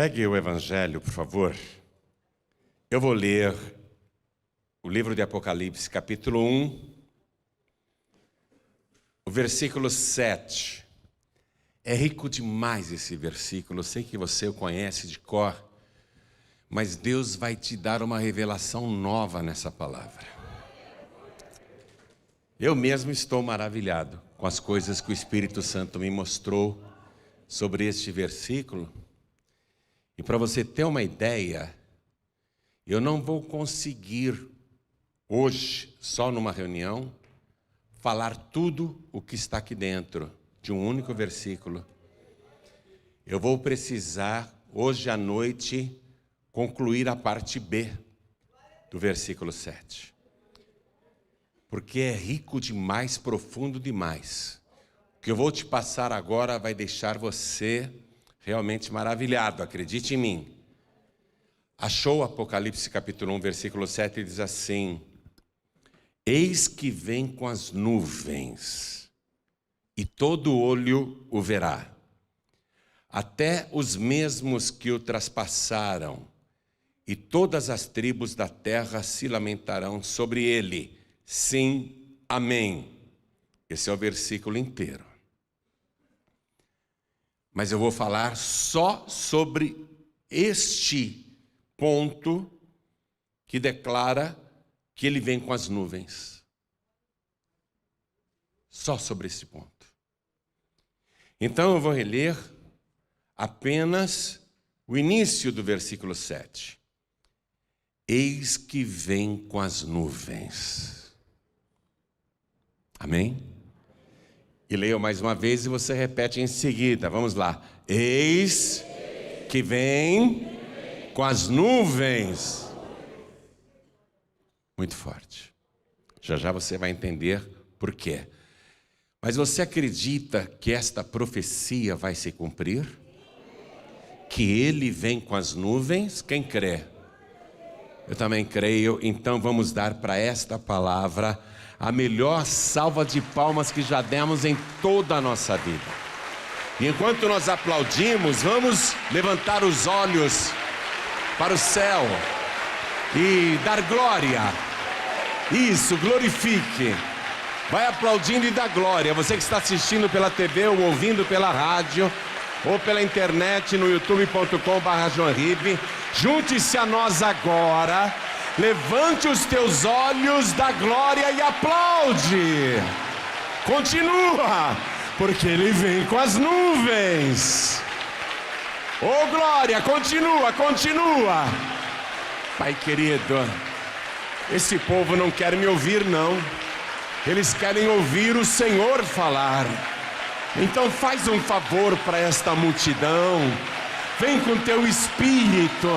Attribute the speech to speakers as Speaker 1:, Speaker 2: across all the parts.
Speaker 1: Pegue o Evangelho, por favor. Eu vou ler o livro de Apocalipse, capítulo 1, o versículo 7. É rico demais esse versículo, eu sei que você o conhece de cor, mas Deus vai te dar uma revelação nova nessa palavra. Eu mesmo estou maravilhado com as coisas que o Espírito Santo me mostrou sobre este versículo. E para você ter uma ideia, eu não vou conseguir hoje, só numa reunião, falar tudo o que está aqui dentro de um único versículo. Eu vou precisar, hoje à noite, concluir a parte B do versículo 7. Porque é rico demais, profundo demais. O que eu vou te passar agora vai deixar você realmente maravilhado, acredite em mim. Achou Apocalipse capítulo 1, versículo 7, diz assim: eis que vem com as nuvens, e todo olho o verá, até os mesmos que o traspassaram, e todas as tribos da terra se lamentarão sobre ele. Sim, amém. Esse é o versículo inteiro. Mas eu vou falar só sobre este ponto que declara que ele vem com as nuvens. Só sobre esse ponto. Então eu vou reler apenas o início do versículo 7. Eis que vem com as nuvens. Amém? E leio mais uma vez e você repete em seguida. Vamos lá. Eis que vem com as nuvens. Muito forte. Já já você vai entender por quê. Mas você acredita que esta profecia vai se cumprir? Que ele vem com as nuvens? Quem crê? Eu também creio. Então vamos dar para esta palavra a melhor salva de palmas que já demos em toda a nossa vida. E enquanto nós aplaudimos, vamos levantar os olhos para o céu e dar glória. Isso, glorifique. Vai aplaudindo e dá glória. Você que está assistindo pela TV ou ouvindo pela rádio ou pela internet no youtube.com/joanribe, junte-se a nós agora. Levante os teus olhos da glória e aplaude. Continua, porque ele vem com as nuvens. Oh glória, continua, continua. Pai querido, esse povo não quer me ouvir não. Eles querem ouvir o Senhor falar. Então faz um favor para esta multidão. Vem com teu espírito.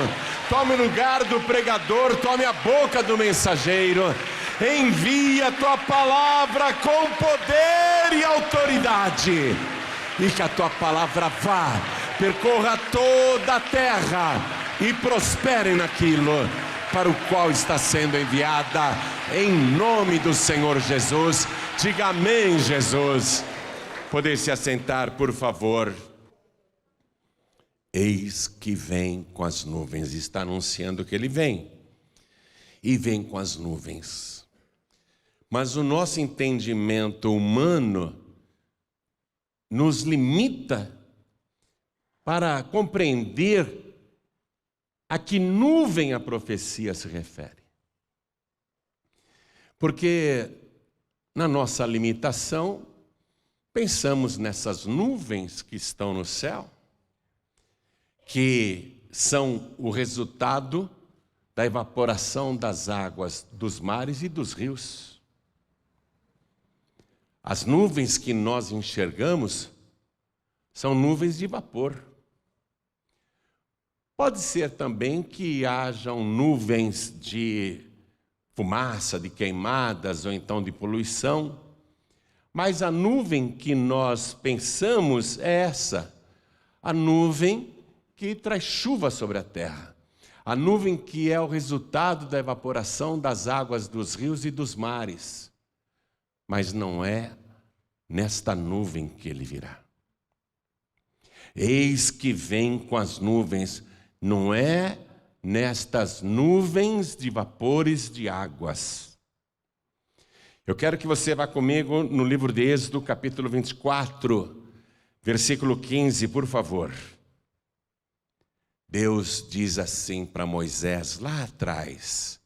Speaker 1: Tome o lugar do pregador, tome a boca do mensageiro. Envia a tua palavra com poder e autoridade. E que a tua palavra vá, percorra toda a terra e prospere naquilo para o qual está sendo enviada. Em nome do Senhor Jesus. Diga amém, Jesus. Poder se assentar, por favor. Eis que vem com as nuvens. Está anunciando que ele vem. E vem com as nuvens. Mas o nosso entendimento humano nos limita para compreender a que nuvem a profecia se refere. Porque na nossa limitação, pensamos nessas nuvens que estão no céu, que são o resultado da evaporação das águas dos mares e dos rios. As nuvens que nós enxergamos são nuvens de vapor. Pode ser também que hajam nuvens de fumaça, de queimadas ou então de poluição, mas a nuvem que nós pensamos é essa, a nuvem que traz chuva sobre a terra, a nuvem que é o resultado da evaporação das águas dos rios e dos mares, mas não é nesta nuvem que ele virá. Eis que vem com as nuvens, não é nestas nuvens de vapores de águas. Eu quero que você vá comigo no livro de Êxodo, capítulo 24, versículo 15, por favor. Deus diz assim para Moisés, lá atrás,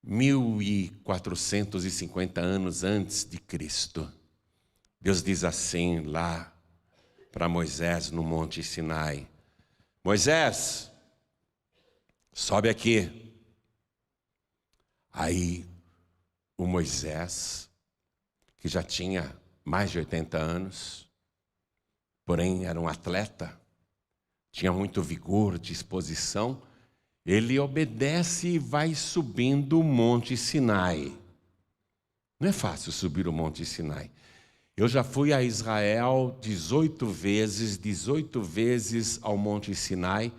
Speaker 1: 1450 anos antes de Cristo. Deus diz assim lá para Moisés no Monte Sinai: Moisés, sobe aqui. Aí o Moisés, que já tinha mais de 80 anos, porém era um atleta, tinha muito vigor, disposição, ele obedece e vai subindo o Monte Sinai. Não é fácil subir o Monte Sinai. Eu já fui a Israel 18 vezes ao Monte Sinai,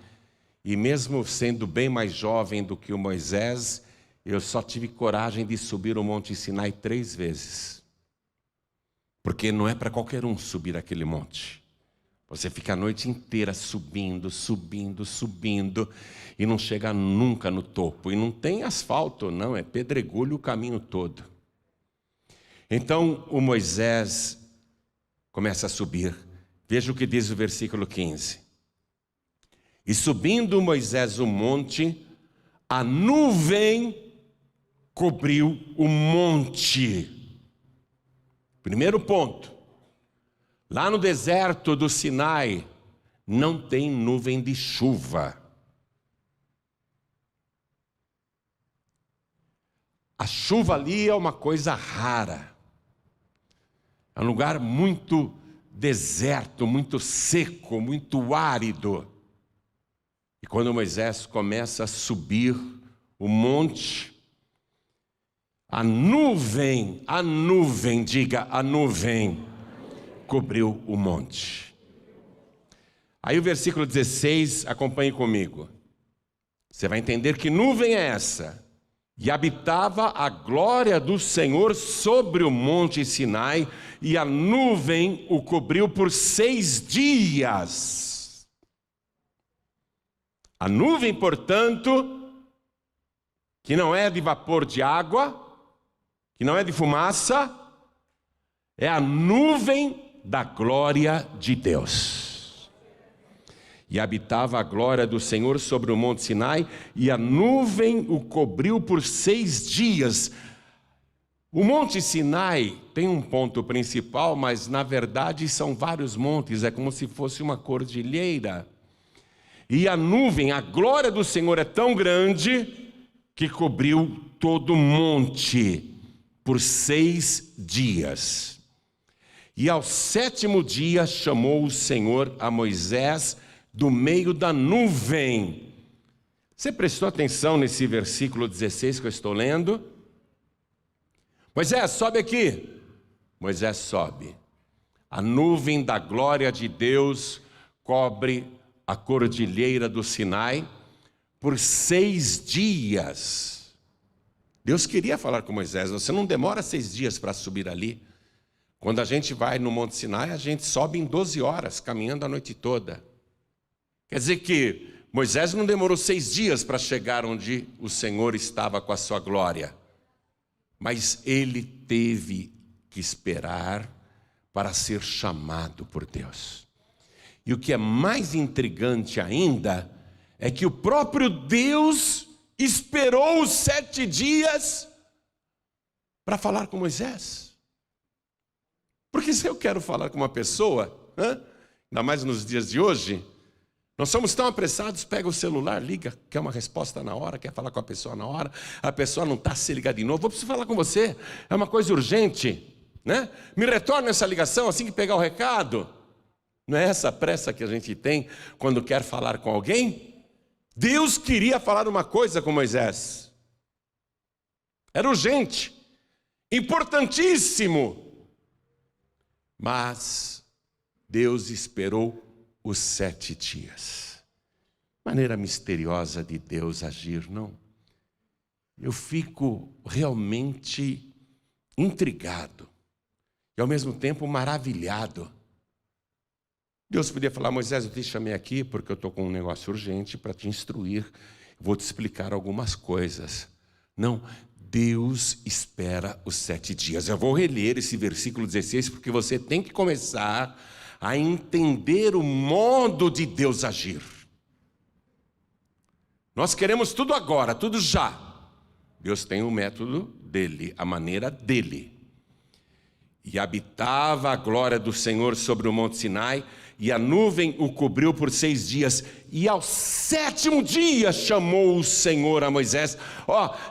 Speaker 1: e mesmo sendo bem mais jovem do que o Moisés, eu só tive coragem de subir o Monte Sinai 3 vezes. Porque não é para qualquer um subir aquele monte. Você fica a noite inteira subindo, subindo, subindo, e não chega nunca no topo. E não tem asfalto, não, é pedregulho o caminho todo. Então o Moisés começa a subir. Veja o que diz o versículo 15. E subindo Moisés o monte, a nuvem cobriu o monte. Primeiro ponto. Lá no deserto do Sinai, não tem nuvem de chuva. A chuva ali é uma coisa rara. É um lugar muito deserto, muito seco, muito árido. E quando Moisés começa a subir o monte, a nuvem, diga a nuvem, cobriu o monte. Aí o versículo 16, acompanhe comigo. Você vai entender que nuvem é essa. E habitava a glória do Senhor sobre o monte Sinai, e a nuvem o cobriu por 6 dias. A nuvem, portanto, que não é de vapor de água, que não é de fumaça, é a nuvem da glória de Deus. E habitava a glória do Senhor sobre o monte Sinai, e a nuvem o cobriu por 6 dias. O monte Sinai tem um ponto principal, mas na verdade são vários montes, é como se fosse uma cordilheira. E a nuvem, a glória do Senhor é tão grande que cobriu todo o monte por 6 dias. E ao 7º dia chamou o Senhor a Moisés do meio da nuvem. Você prestou atenção nesse versículo 16 que eu estou lendo? Moisés, sobe aqui. Moisés sobe. A nuvem da glória de Deus cobre a cordilheira do Sinai por 6 dias. Deus queria falar com Moisés: você não demora 6 dias para subir ali. Quando a gente vai no Monte Sinai, a gente sobe em 12 horas, caminhando a noite toda. Quer dizer que Moisés não demorou 6 dias para chegar onde o Senhor estava com a sua glória. Mas ele teve que esperar para ser chamado por Deus. E o que é mais intrigante ainda, é que o próprio Deus esperou os 7 dias para falar com Moisés. Porque se eu quero falar com uma pessoa, ainda mais nos dias de hoje, nós somos tão apressados, pega o celular, liga, quer uma resposta na hora, quer falar com a pessoa na hora, a pessoa não está se ligando de novo, vou precisar falar com você, é uma coisa urgente, né? Me retorna essa ligação assim que pegar o recado. Não é essa pressa que a gente tem quando quer falar com alguém? Deus queria falar uma coisa com Moisés. Era urgente, importantíssimo. Mas Deus esperou os 7 dias. Maneira misteriosa de Deus agir, não? Eu fico realmente intrigado e ao mesmo tempo maravilhado. Deus podia falar: Moisés, eu te chamei aqui porque eu estou com um negócio urgente para te instruir, vou te explicar algumas coisas. Não, Deus espera os 7 dias. Eu vou reler esse versículo 16 porque você tem que começar a entender o modo de Deus agir. Nós queremos tudo agora, tudo já. Deus tem o método dele, a maneira dele. E habitava a glória do Senhor sobre o monte Sinai, e a nuvem o cobriu por 6 dias. E ao 7º dia chamou o Senhor a Moisés.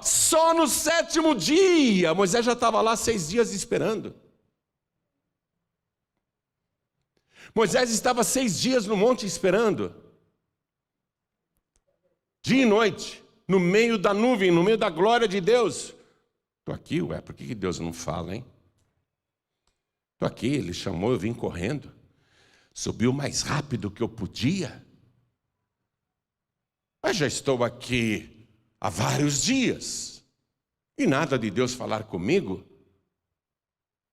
Speaker 1: Só no 7º dia, Moisés já estava lá 6 dias esperando. Moisés estava 6 dias no monte esperando. Dia e noite, no meio da nuvem, no meio da glória de Deus. Estou aqui, por que Deus não fala, hein? Estou aqui, ele chamou, eu vim correndo. Subiu mais rápido que eu podia. Mas já estou aqui há vários dias. E nada de Deus falar comigo.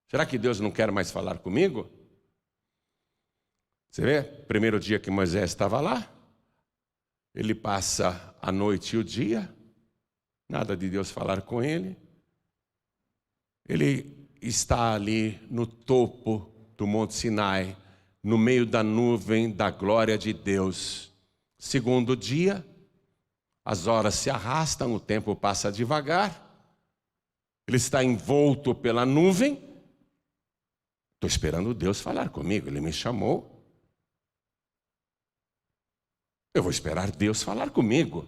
Speaker 1: Será que Deus não quer mais falar comigo? Você vê, primeiro dia que Moisés estava lá, ele passa a noite e o dia, nada de Deus falar com ele. Ele está ali no topo do Monte Sinai, no meio da nuvem da glória de Deus. Segundo dia, as horas se arrastam, o tempo passa devagar, ele está envolto pela nuvem. Estou esperando Deus falar comigo, ele me chamou. Eu vou esperar Deus falar comigo.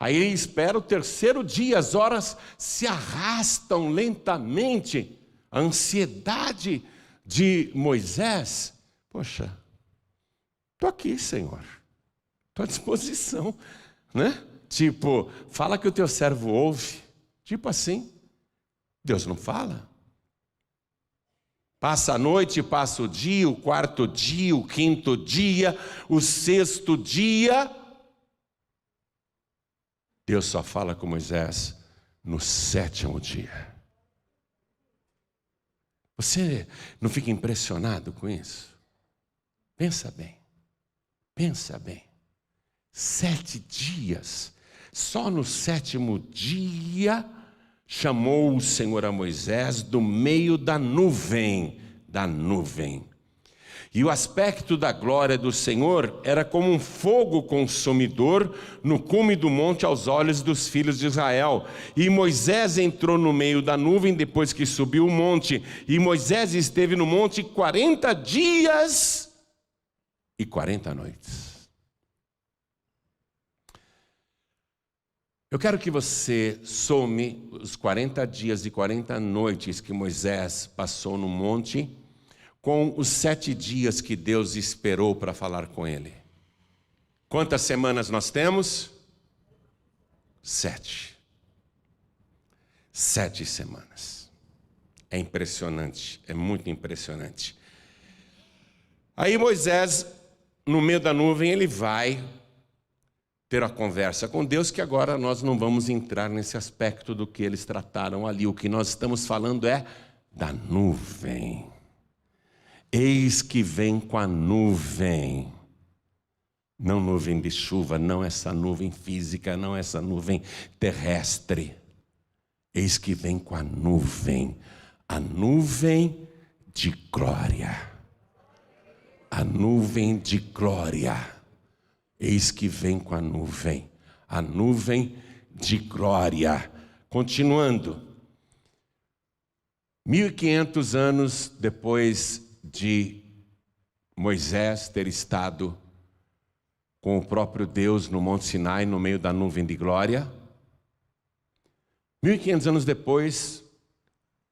Speaker 1: Aí espera o 3º dia, as horas se arrastam lentamente. A ansiedade de Moisés: poxa, estou aqui, Senhor, estou à disposição, né? Tipo, fala que o teu servo ouve. Tipo assim, Deus não fala. Passa a noite, passa o dia, o 4º dia, o 5º dia, o 6º dia. Deus só fala com Moisés no 7º dia. Você não fica impressionado com isso? Pensa bem, pensa bem. 7 dias, só no 7º dia, chamou o Senhor a Moisés do meio da nuvem. E o aspecto da glória do Senhor era como um fogo consumidor no cume do monte aos olhos dos filhos de Israel. E Moisés entrou no meio da nuvem depois que subiu o monte. E Moisés esteve no monte 40 dias e 40 noites. Eu quero que você some os 40 dias e 40 noites que Moisés passou no monte com os 7 dias que Deus esperou para falar com ele. Quantas semanas nós temos? 7. 7 semanas. É impressionante, é muito impressionante. Aí Moisés, no meio da nuvem, ele vai ter a conversa com Deus, que agora nós não vamos entrar nesse aspecto do que eles trataram ali. O que nós estamos falando é da nuvem. Eis que vem com a nuvem. Não nuvem de chuva, não essa nuvem física, não essa nuvem terrestre. Eis que vem com a nuvem de glória. A nuvem de glória. Eis que vem com a nuvem de glória. Continuando, 1500 anos depois de Moisés ter estado com o próprio Deus no Monte Sinai, no meio da nuvem de glória, 1500 anos depois,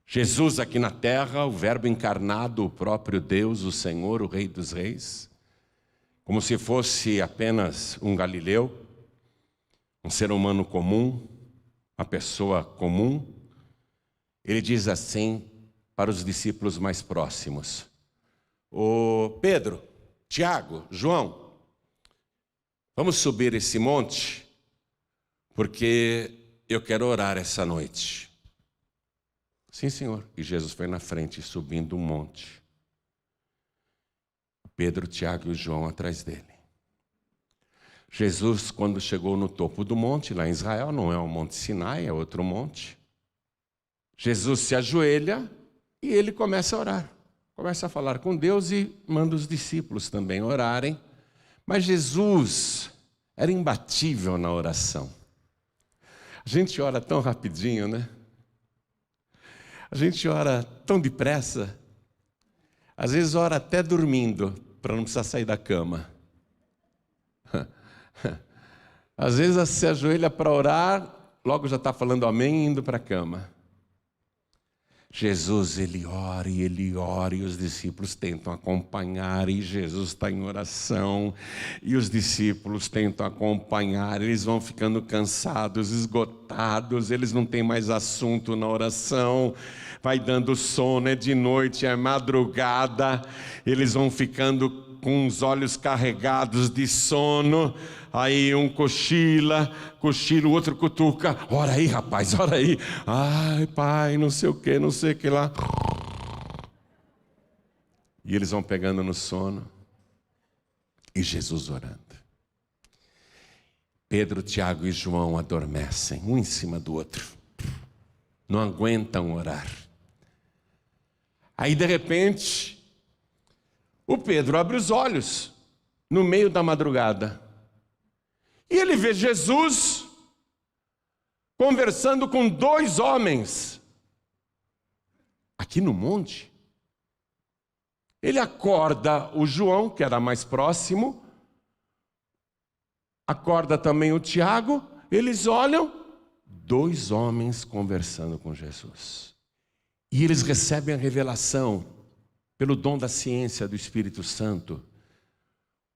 Speaker 1: Jesus aqui na terra, o Verbo encarnado, o próprio Deus, o Senhor, o Rei dos Reis, como se fosse apenas um galileu, um ser humano comum, uma pessoa comum. Ele diz assim para os discípulos mais próximos: ô Pedro, Tiago, João, vamos subir esse monte, porque eu quero orar essa noite. Sim, Senhor. E Jesus foi na frente, subindo um monte. Pedro, Tiago e João atrás dele. Jesus, quando chegou no topo do monte, lá em Israel, não é o Monte Sinai, é outro monte. Jesus se ajoelha e ele começa a orar. Começa a falar com Deus e manda os discípulos também orarem. Mas Jesus era imbatível na oração. A gente ora tão rapidinho, né? A gente ora tão depressa. Às vezes ora até dormindo, para não precisar sair da cama. Às vezes se ajoelha para orar, logo já está falando amém e indo para a cama. Jesus, ele ora e os discípulos tentam acompanhar, e Jesus está em oração, e os discípulos tentam acompanhar, eles vão ficando cansados, esgotados, eles não têm mais assunto na oração, vai dando sono, é de noite, é madrugada, eles vão ficando com os olhos carregados de sono, aí um cochila, o outro cutuca, ora aí rapaz, ora aí, ai pai, não sei o que lá, e eles vão pegando no sono, e Jesus orando. Pedro, Tiago e João adormecem, um em cima do outro, não aguentam orar. Aí de repente, o Pedro abre os olhos, no meio da madrugada, e ele vê Jesus conversando com dois homens, aqui no monte. Ele acorda o João, que era mais próximo, acorda também o Tiago, eles olham, dois homens conversando com Jesus. E eles recebem a revelação, pelo dom da ciência do Espírito Santo,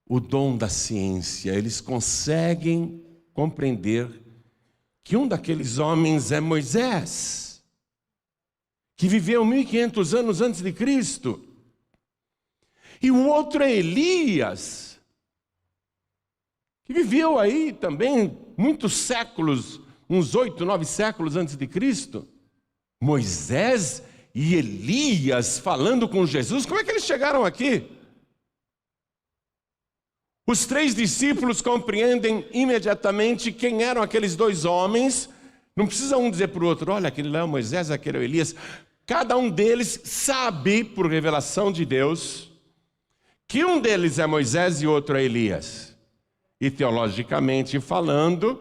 Speaker 1: o dom da ciência, eles conseguem compreender que um daqueles homens é Moisés, que viveu 1500 anos antes de Cristo, e o outro é Elias, que viveu aí também muitos séculos, uns 8, 9 séculos antes de Cristo. Moisés e Elias falando com Jesus, como é que eles chegaram aqui? Os três discípulos compreendem imediatamente quem eram aqueles dois homens, não precisa um dizer para o outro, olha, aquele lá é o Moisés, aquele é o Elias. Cada um deles sabe, por revelação de Deus, que um deles é Moisés e outro é Elias. E teologicamente falando,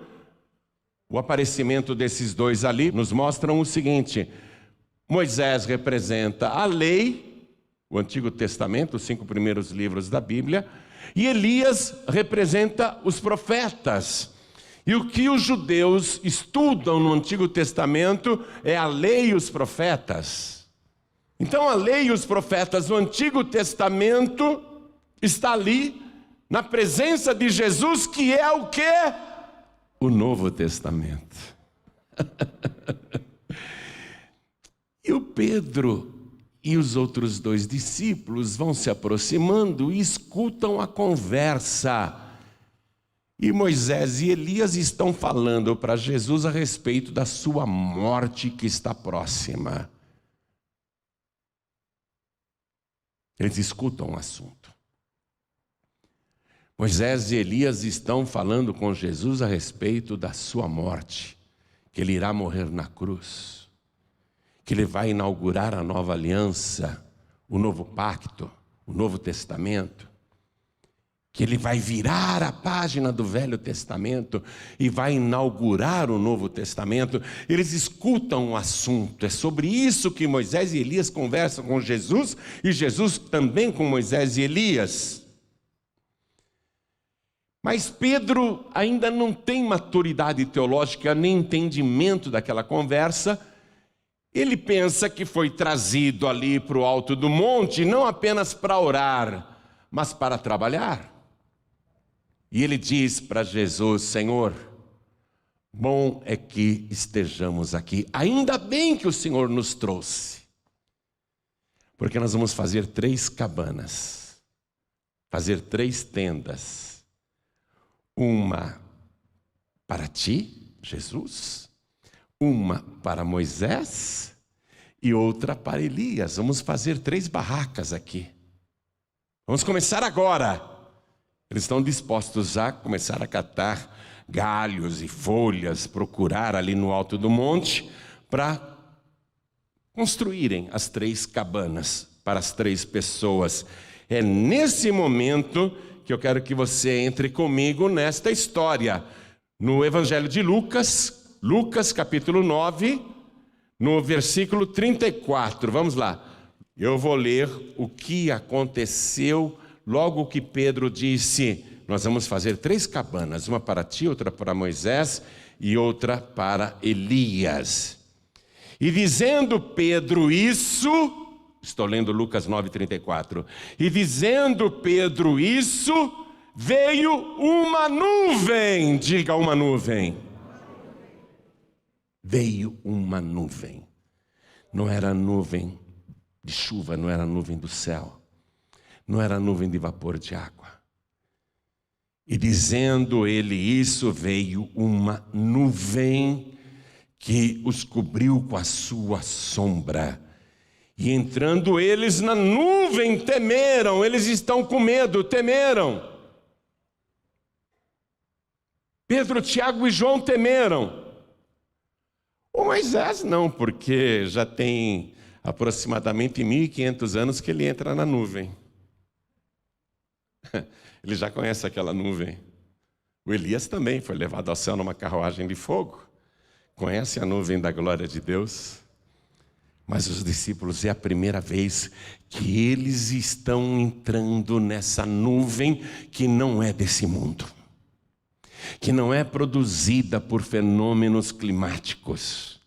Speaker 1: o aparecimento desses dois ali nos mostram o seguinte: Moisés representa a lei, o Antigo Testamento, os 5 primeiros livros da Bíblia, e Elias representa os profetas. E o que os judeus estudam no Antigo Testamento é a lei e os profetas. Então a lei e os profetas do Antigo Testamento está ali, na presença de Jesus, que é o quê? O Novo Testamento. E o Pedro e os outros dois discípulos vão se aproximando e escutam a conversa. E Moisés e Elias estão falando para Jesus a respeito da sua morte que está próxima. Eles escutam o assunto. Moisés e Elias estão falando com Jesus a respeito da sua morte, que ele irá morrer na cruz, que ele vai inaugurar a nova aliança, o novo pacto, o novo testamento, que ele vai virar a página do Velho Testamento e vai inaugurar o Novo Testamento. Eles escutam o assunto, é sobre isso que Moisés e Elias conversam com Jesus, e Jesus também com Moisés e Elias. Mas Pedro ainda não tem maturidade teológica, nem entendimento daquela conversa. Ele pensa que foi trazido ali para o alto do monte, não apenas para orar, mas para trabalhar. E ele diz para Jesus: Senhor, bom é que estejamos aqui. Ainda bem que o Senhor nos trouxe, porque nós vamos fazer 3 cabanas, fazer 3 tendas. Uma para ti, Jesus, uma para Moisés e outra para Elias. Vamos fazer 3 barracas aqui. Vamos começar agora. Eles estão dispostos a começar a catar galhos e folhas, procurar ali no alto do monte, para construírem as 3 cabanas para as 3 pessoas. É nesse momento que eu quero que você entre comigo nesta história. No Evangelho de Lucas, Lucas capítulo 9, no versículo 34. Vamos lá. Eu vou ler o que aconteceu logo que Pedro disse: nós vamos fazer 3 cabanas, uma para ti, outra para Moisés e outra para Elias. E dizendo Pedro isso, estou lendo Lucas 9:34, e dizendo Pedro isso, veio uma nuvem, diga uma nuvem. Veio uma nuvem, não era nuvem de chuva, não era nuvem do céu, não era nuvem de vapor de água. E dizendo ele isso, veio uma nuvem que os cobriu com a sua sombra. E entrando eles na nuvem, temeram. Eles estão com medo, temeram. Pedro, Tiago e João temeram. O Moisés não, porque já tem aproximadamente 1.500 anos que ele entra na nuvem. Ele já conhece aquela nuvem. O Elias também foi levado ao céu numa carruagem de fogo. Conhece a nuvem da glória de Deus. Mas os discípulos é a primeira vez que eles estão entrando nessa nuvem que não é desse mundo, que não é produzida por fenômenos climáticos.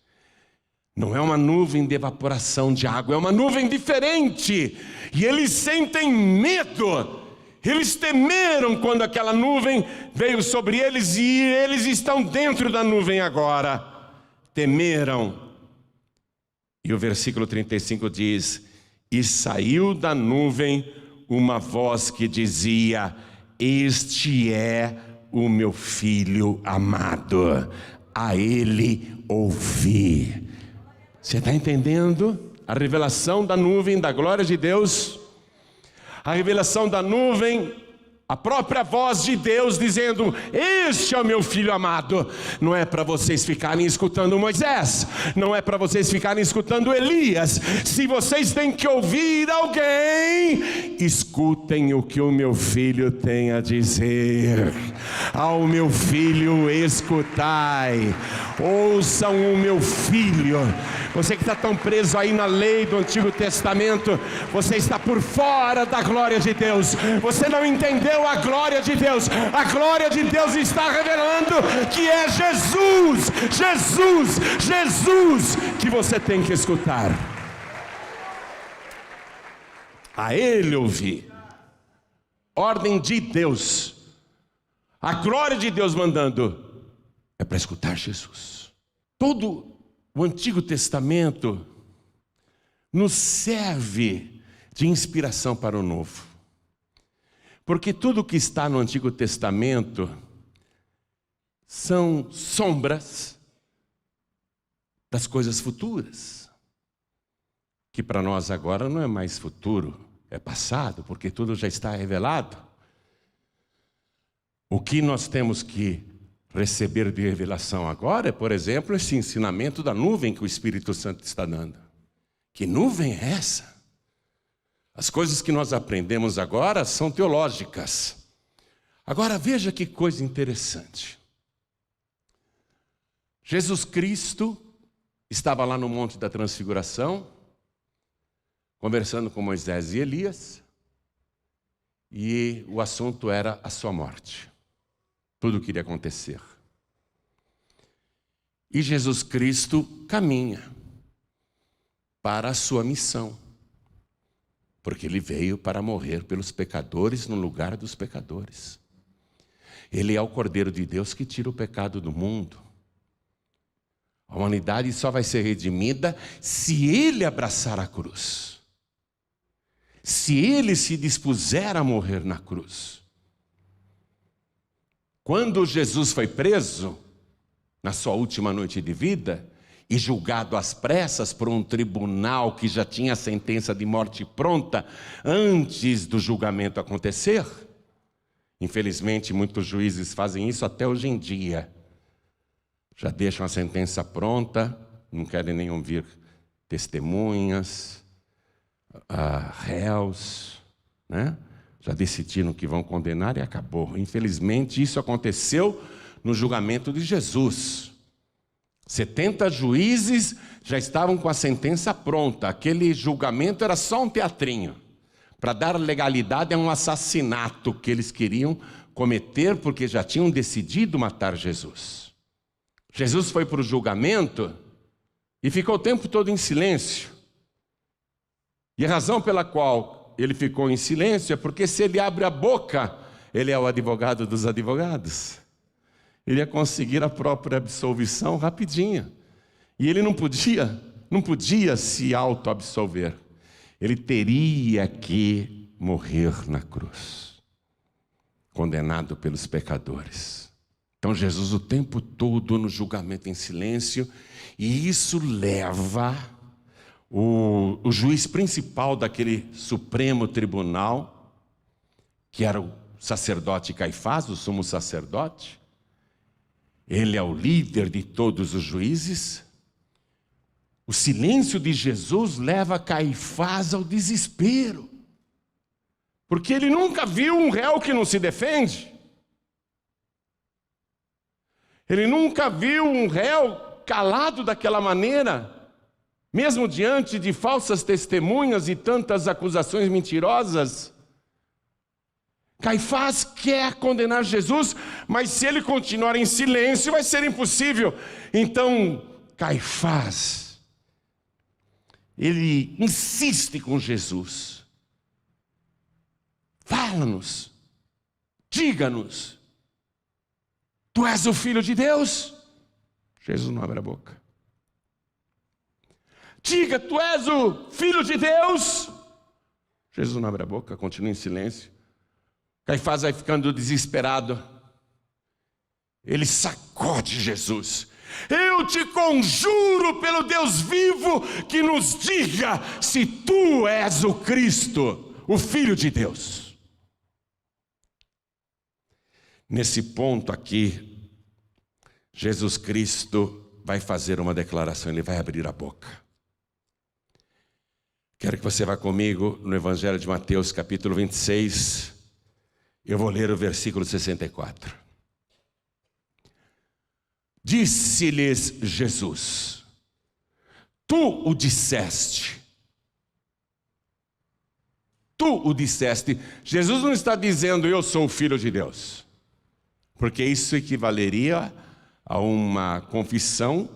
Speaker 1: Não é uma nuvem de evaporação de água, é uma nuvem diferente. E eles sentem medo. Eles temeram quando aquela nuvem veio sobre eles, e eles estão dentro da nuvem agora. Temeram. E o versículo 35 diz: e saiu da nuvem uma voz que dizia: este é o meu filho amado, a ele ouvi. Você está entendendo? A revelação da nuvem da glória de Deus, a revelação da nuvem, a própria voz de Deus dizendo: este é o meu filho amado. Não é para vocês ficarem escutando Moisés, não é para vocês ficarem escutando Elias. Se vocês têm que ouvir alguém, escutem o que o meu filho tem a dizer. Ao meu filho escutai, ouçam o meu filho. Você que está tão preso aí na lei do Antigo Testamento, você está por fora da glória de Deus. Você não entendeu a glória de Deus. A glória de Deus está revelando que é Jesus, Jesus, Jesus que você tem que escutar. A Ele ouvir. Ordem de Deus. A glória de Deus mandando é para escutar Jesus. Todo o Antigo Testamento nos serve de inspiração para o Novo. Porque tudo que está no Antigo Testamento são sombras das coisas futuras, que para nós agora não é mais futuro, é passado, porque tudo já está revelado. O que nós temos que receber de revelação agora é, por exemplo, esse ensinamento da nuvem que o Espírito Santo está dando. Que nuvem é essa? As coisas que nós aprendemos agora são teológicas. Agora veja que coisa interessante. Jesus Cristo estava lá no Monte da Transfiguração, conversando com Moisés e Elias, e o assunto era a sua morte. Tudo que iria acontecer. E Jesus Cristo caminha para a sua missão, porque Ele veio para morrer pelos pecadores no lugar dos pecadores. Ele é o Cordeiro de Deus que tira o pecado do mundo. A humanidade só vai ser redimida se Ele abraçar a cruz, se Ele se dispuser a morrer na cruz. Quando Jesus foi preso, na sua última noite de vida, e julgado às pressas por um tribunal que já tinha a sentença de morte pronta antes do julgamento acontecer. Infelizmente, muitos juízes fazem isso até hoje em dia. Já deixam a sentença pronta, não querem nem ouvir testemunhas, réus, né? Já decidiram que vão condenar e acabou. Infelizmente, isso aconteceu no julgamento de Jesus. 70 juízes já estavam com a sentença pronta. Aquele julgamento era só um teatrinho, para dar legalidade a um assassinato que eles queriam cometer, porque já tinham decidido matar Jesus. Jesus foi para o julgamento e ficou o tempo todo em silêncio. E a razão pela qual ele ficou em silêncio é porque se ele abre a boca, ele é o advogado dos advogados. Ele ia conseguir a própria absolvição rapidinho. E ele não podia se auto-absolver. Ele teria que morrer na cruz, condenado pelos pecadores. Então Jesus o tempo todo no julgamento em silêncio, e isso leva o juiz principal daquele Supremo Tribunal, que era o sacerdote Caifás, o sumo sacerdote. Ele é o líder de todos os juízes. O silêncio de Jesus leva Caifás ao desespero, porque ele nunca viu um réu que não se defende. Ele nunca viu um réu calado daquela maneira, mesmo diante de falsas testemunhas e tantas acusações mentirosas. Caifás quer condenar Jesus, mas se ele continuar em silêncio vai ser impossível. Então Caifás, ele insiste com Jesus: fala-nos, diga-nos, tu és o Filho de Deus? Jesus não abre a boca. Diga, tu és o Filho de Deus? Jesus não abre a boca, continua em silêncio. Caifás vai ficando desesperado. Ele sacode Jesus: eu te conjuro pelo Deus vivo que nos diga se tu és o Cristo, o Filho de Deus. Nesse ponto aqui, Jesus Cristo vai fazer uma declaração, ele vai abrir a boca. Quero que você vá comigo no Evangelho de Mateus, capítulo 26. Eu vou ler o versículo 64. Disse-lhes Jesus: tu o disseste. Tu o disseste. Jesus não está dizendo eu sou o Filho de Deus, porque isso equivaleria a uma confissão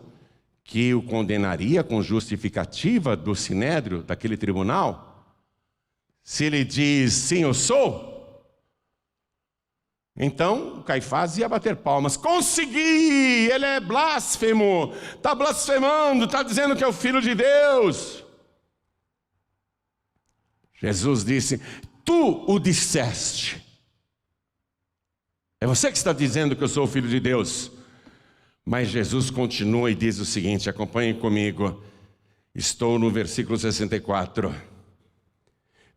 Speaker 1: que o condenaria com justificativa do sinédrio, daquele tribunal. Se ele diz sim, eu sou, então Caifás ia bater palmas. Consegui, ele é blasfemo, está blasfemando, está dizendo que é o Filho de Deus. Jesus disse: tu o disseste. É você que está dizendo que eu sou o Filho de Deus. Mas Jesus continua e diz o seguinte, acompanhem comigo. Estou no versículo 64.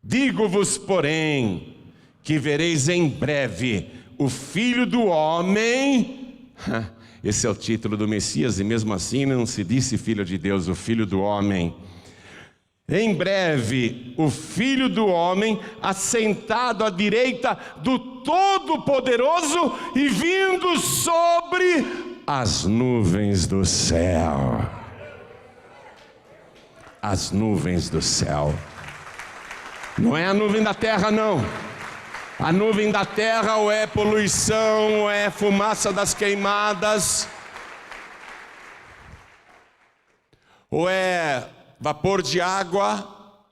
Speaker 1: Digo-vos, porém, que vereis em breve o Filho do Homem. Esse é o título do Messias, e mesmo assim não se disse Filho de Deus, o Filho do Homem. Em breve, o Filho do Homem, assentado à direita do Todo-Poderoso e vindo sobre as nuvens do céu. As nuvens do céu. Não é a nuvem da terra, não. A nuvem da terra ou é poluição, ou é fumaça das queimadas, ou é vapor de água.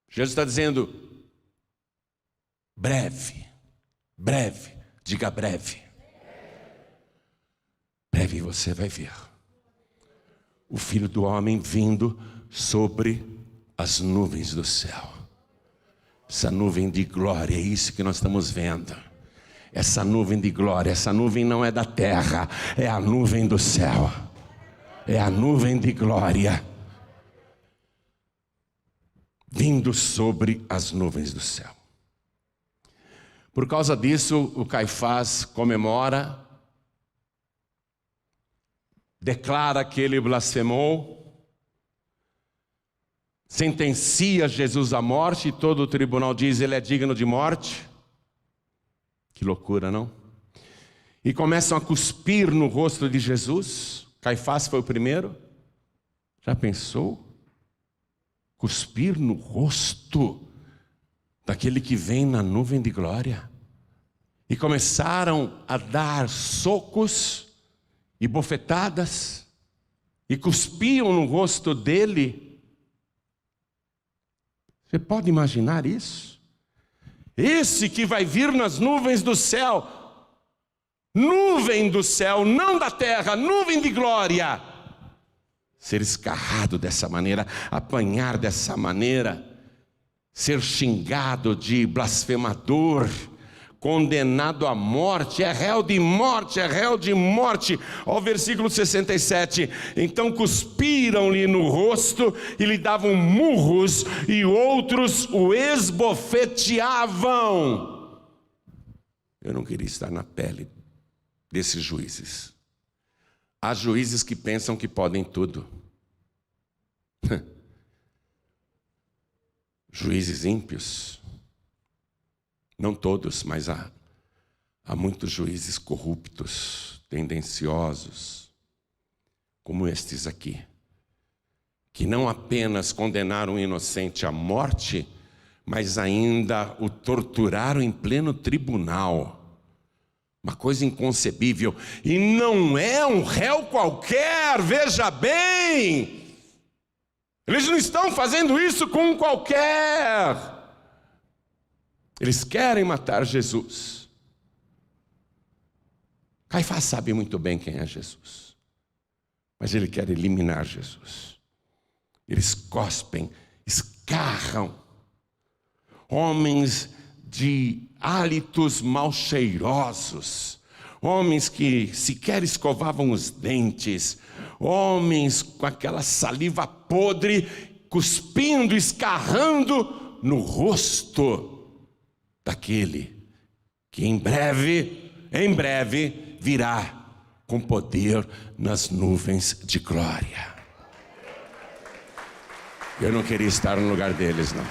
Speaker 1: Jesus está dizendo breve, breve, diga breve. Breve você vai ver o Filho do Homem vindo sobre as nuvens do céu. Essa nuvem de glória, é isso que nós estamos vendo. essa nuvem de glória. Essa nuvem não é da terra, é a nuvem do céu. É a nuvem de glória vindo sobre as nuvens do céu. Por causa disso, o Caifás comemora, declara que ele blasfemou, sentencia Jesus à morte, e todo o tribunal diz: ele é digno de morte. Que loucura, não? E começam a cuspir no rosto de Jesus. Caifás foi o primeiro. Já pensou? Cuspir no rosto daquele que vem na nuvem de glória. E começaram a dar socos e bofetadas, e cuspiam no rosto dele. Você pode imaginar isso? Esse que vai vir nas nuvens do céu, nuvem do céu, não da terra, nuvem de glória, ser escarrado dessa maneira, apanhar dessa maneira, ser xingado de blasfemador, condenado à morte, é réu de morte, é réu de morte. Ó, versículo 67, então cuspiram-lhe no rosto e lhe davam murros, e outros o esbofeteavam. Eu não queria estar na pele desses juízes. Há juízes que pensam que podem tudo. Juízes ímpios. Não todos, mas há muitos juízes corruptos, tendenciosos, como estes aqui, que não apenas condenaram o inocente à morte, mas ainda o torturaram em pleno tribunal. Uma coisa inconcebível. E não é um réu qualquer, veja bem. Eles não estão fazendo isso com qualquer. Eles querem matar Jesus. Caifás sabe muito bem quem é Jesus, mas ele quer eliminar Jesus. Eles cospem, escarram. Homens de hálitos mal cheirosos, homens que sequer escovavam os dentes, homens com aquela saliva podre, cuspindo, escarrando no rosto daquele que em breve virá com poder nas nuvens de glória. Eu não queria estar no lugar deles, não.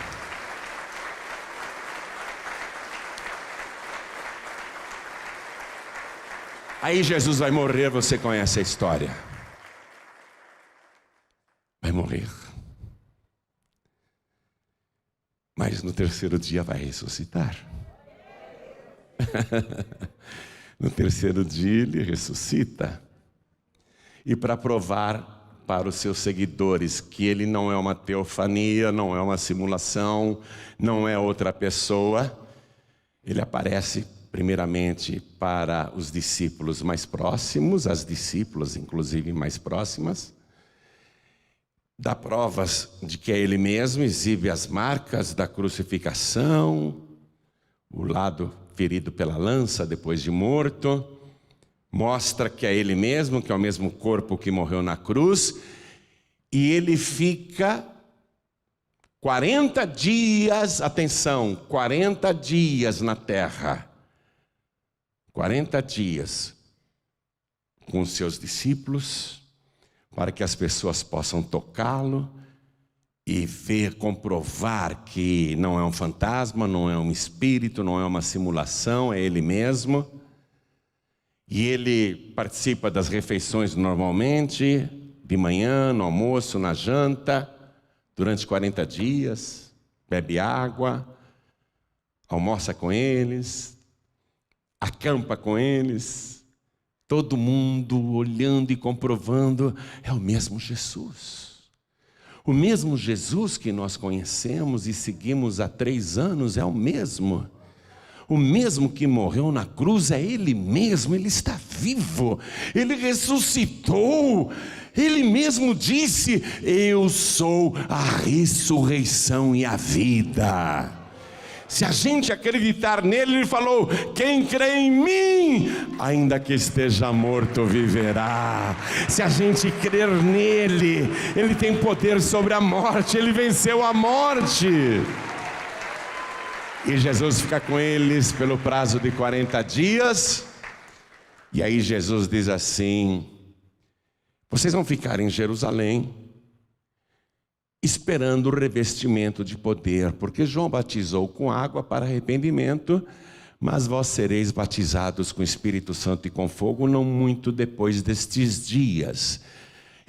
Speaker 1: Aí Jesus vai morrer, você conhece a história. Vai morrer. Mas no terceiro dia vai ressuscitar. No terceiro dia ele ressuscita. E para provar para os seus seguidores que ele não é uma teofania, não é uma simulação, não é outra pessoa, ele aparece primeiramente para os discípulos mais próximos, as discípulas inclusive mais próximas, dá provas de que é ele mesmo, exibe as marcas da crucificação, o lado ferido pela lança depois de morto, mostra que é ele mesmo, que é o mesmo corpo que morreu na cruz, e ele fica 40 dias, atenção, 40 dias na terra, 40 dias com os seus discípulos, para que as pessoas possam tocá-lo e ver, comprovar que não é um fantasma, não é um espírito, não é uma simulação, é ele mesmo. E ele participa das refeições normalmente, de manhã, no almoço, na janta, durante 40 dias, bebe água, almoça com eles, acampa com eles. Todo mundo olhando e comprovando, é o mesmo Jesus. O mesmo Jesus que nós conhecemos e seguimos há 3 anos é o mesmo. O mesmo que morreu na cruz é Ele mesmo, Ele está vivo, Ele ressuscitou. Ele mesmo disse: eu sou a ressurreição e a vida. Se a gente acreditar nele, ele falou: quem crê em mim, ainda que esteja morto, viverá. Se a gente crer nele, ele tem poder sobre a morte, ele venceu a morte. E Jesus fica com eles pelo prazo de 40 dias. E aí Jesus diz assim: vocês vão ficar em Jerusalém, esperando o revestimento de poder, porque João batizou com água para arrependimento, mas vós sereis batizados com o Espírito Santo e com fogo, não muito depois destes dias.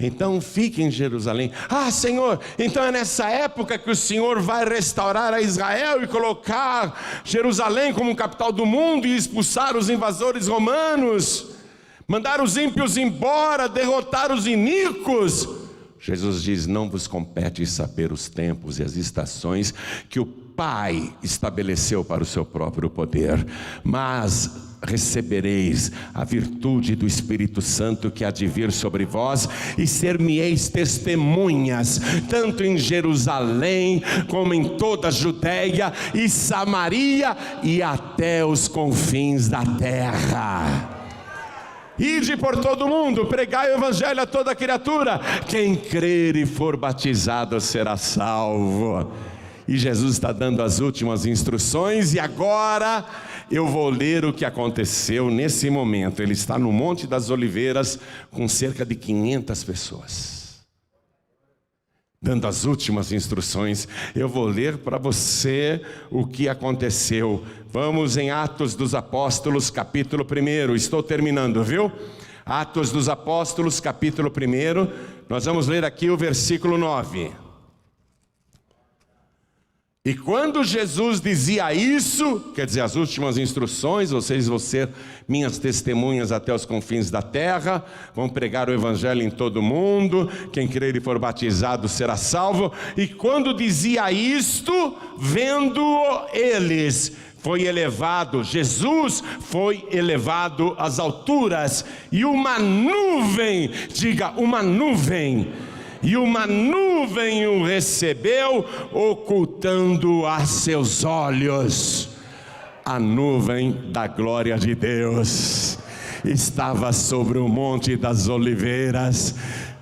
Speaker 1: Então fique em Jerusalém. Ah, Senhor, então é nessa época que o Senhor vai restaurar a Israel e colocar Jerusalém como capital do mundo e expulsar os invasores romanos, mandar os ímpios embora, derrotar os iníquos? Jesus diz: não vos compete saber os tempos e as estações que o Pai estabeleceu para o seu próprio poder, mas recebereis a virtude do Espírito Santo que há de vir sobre vós, e ser-me-eis testemunhas, tanto em Jerusalém, como em toda a Judéia e Samaria, e até os confins da terra. Ide por todo mundo, pregai o evangelho a toda criatura. Quem crer e for batizado será salvo. E Jesus está dando as últimas instruções. E agora eu vou ler o que aconteceu nesse momento. Ele está no Monte das Oliveiras com cerca de 500 pessoas, dando as últimas instruções. Eu vou ler para você o que aconteceu. Vamos em Atos dos Apóstolos, capítulo 1. Estou terminando, viu? Atos dos Apóstolos, capítulo 1. Nós vamos ler aqui o versículo 9. E quando Jesus dizia isso, quer dizer, as últimas instruções: vocês vão ser minhas testemunhas até os confins da terra, vão pregar o evangelho em todo o mundo, quem crer e for batizado será salvo. E quando dizia isto, vendo-o eles, foi elevado, Jesus foi elevado às alturas, e uma nuvem, diga, uma nuvem, e uma nuvem o recebeu, ocultando a seus olhos. A nuvem da glória de Deus estava sobre o Monte das Oliveiras,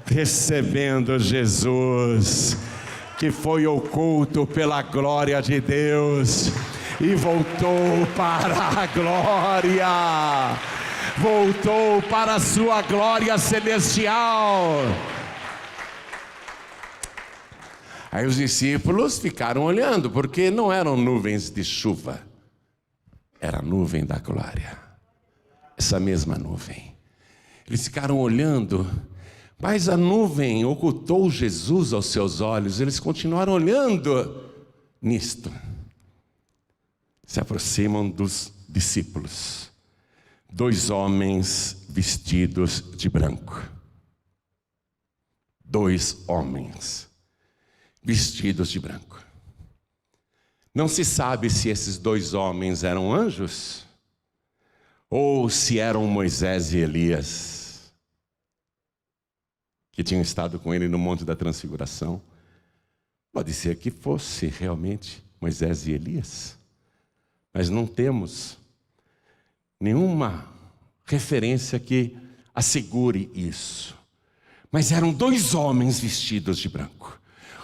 Speaker 1: recebendo Jesus, que foi oculto pela glória de Deus, e voltou para a glória, voltou para a sua glória celestial. Aí os discípulos ficaram olhando, porque não eram nuvens de chuva, era a nuvem da glória, essa mesma nuvem. Eles ficaram olhando, mas a nuvem ocultou Jesus aos seus olhos. Eles continuaram olhando nisto. Se aproximam dos discípulos, 2 homens vestidos de branco. 2 homens vestidos de branco. Não se sabe se esses 2 homens eram anjos, ou se eram Moisés e Elias, que tinham estado com ele no Monte da Transfiguração. Pode ser que fosse realmente Moisés e Elias, mas não temos nenhuma referência que assegure isso. Mas eram 2 homens vestidos de branco.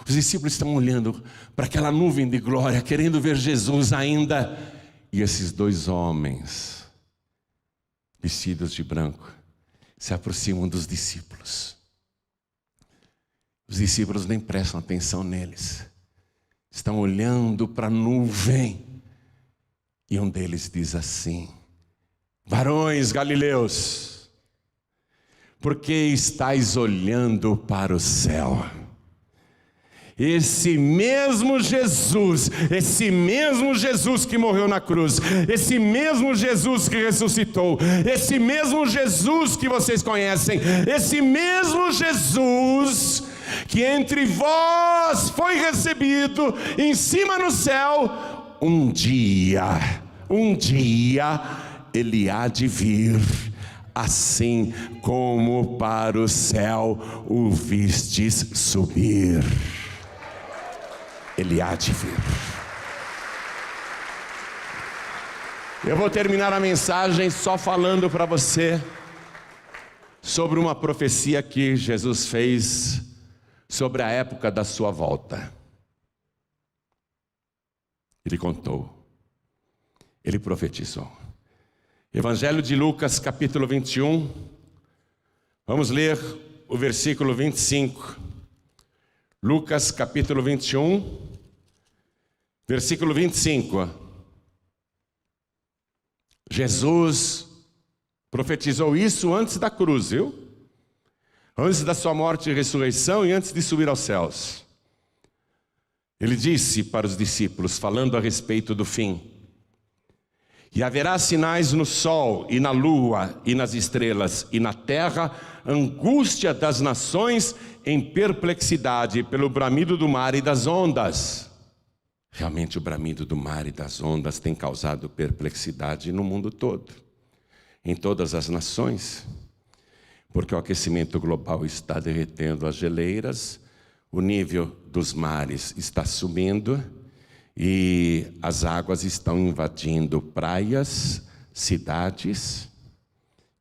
Speaker 1: Os discípulos estão olhando para aquela nuvem de glória, querendo ver Jesus ainda. E esses 2 homens vestidos de branco se aproximam dos discípulos. Os discípulos nem prestam atenção neles, estão olhando para a nuvem. E um deles diz assim: varões galileus, por que estáis olhando para o céu? Esse mesmo Jesus que morreu na cruz, esse mesmo Jesus que ressuscitou, esse mesmo Jesus que vocês conhecem, esse mesmo Jesus que entre vós foi recebido em cima no céu, um dia ele há de vir, assim como para o céu o vistes subir. Ele há de vir. Eu vou terminar a mensagem só falando para você sobre uma profecia que Jesus fez sobre a época da sua volta. Ele contou, ele profetizou. Evangelho de Lucas, capítulo 21, vamos ler o versículo 25. Lucas, capítulo 21, versículo 25. Jesus profetizou isso antes da cruz, viu? Antes da sua morte e ressurreição e antes de subir aos céus. Ele disse para os discípulos, falando a respeito do fim: e haverá sinais no sol e na lua e nas estrelas, e na terra angústia das nações em perplexidade pelo bramido do mar e das ondas. Realmente o bramido do mar e das ondas tem causado perplexidade no mundo todo, em todas as nações, porque o aquecimento global está derretendo as geleiras, o nível dos mares está subindo e as águas estão invadindo praias, cidades,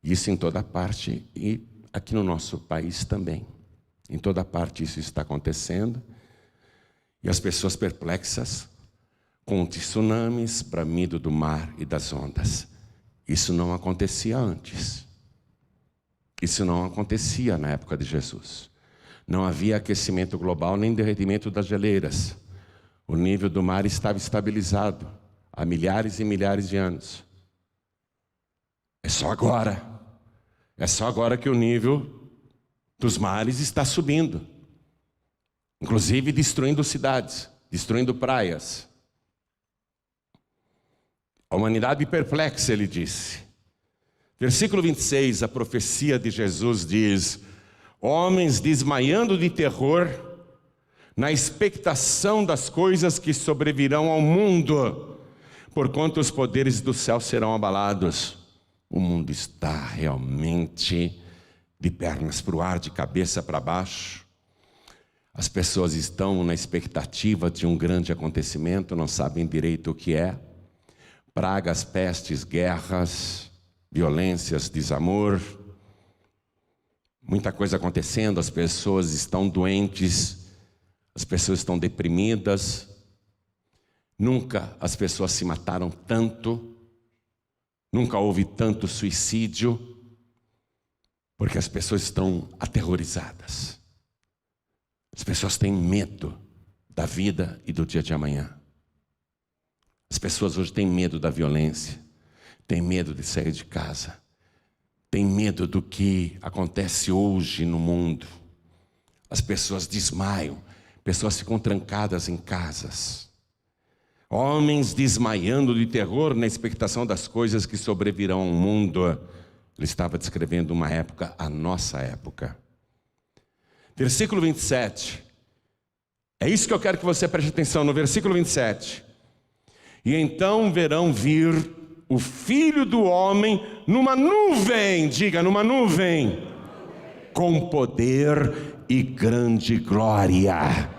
Speaker 1: isso em toda parte e aqui no nosso país também. Em toda parte isso está acontecendo. E as pessoas perplexas com tsunamis, bramido do mar e das ondas. Isso não acontecia antes. Isso não acontecia na época de Jesus. Não havia aquecimento global nem derretimento das geleiras. O nível do mar estava estabilizado há milhares e milhares de anos. É só agora. É só agora que o nível dos mares está subindo. Inclusive destruindo cidades, destruindo praias. A humanidade perplexa, ele disse. Versículo 26, a profecia de Jesus diz: homens desmaiando de terror, na expectação das coisas que sobrevirão ao mundo, porquanto os poderes do céu serão abalados. O mundo está realmente de pernas para o ar, de cabeça para baixo. As pessoas estão na expectativa de um grande acontecimento, não sabem direito o que é. Pragas, pestes, guerras, violências, desamor. Muita coisa acontecendo, as pessoas estão doentes, as pessoas estão deprimidas. Nunca as pessoas se mataram tanto, nunca houve tanto suicídio, porque as pessoas estão aterrorizadas. As pessoas têm medo da vida e do dia de amanhã. As pessoas hoje têm medo da violência, têm medo de sair de casa, têm medo do que acontece hoje no mundo. As pessoas desmaiam, pessoas ficam trancadas em casas. Homens desmaiando de terror na expectação das coisas que sobrevirão ao mundo. Ele estava descrevendo uma época, a nossa época. Versículo 27. É isso que eu quero que você preste atenção no versículo 27. E então verão vir o Filho do Homem numa nuvem, diga, numa nuvem, com poder e grande glória.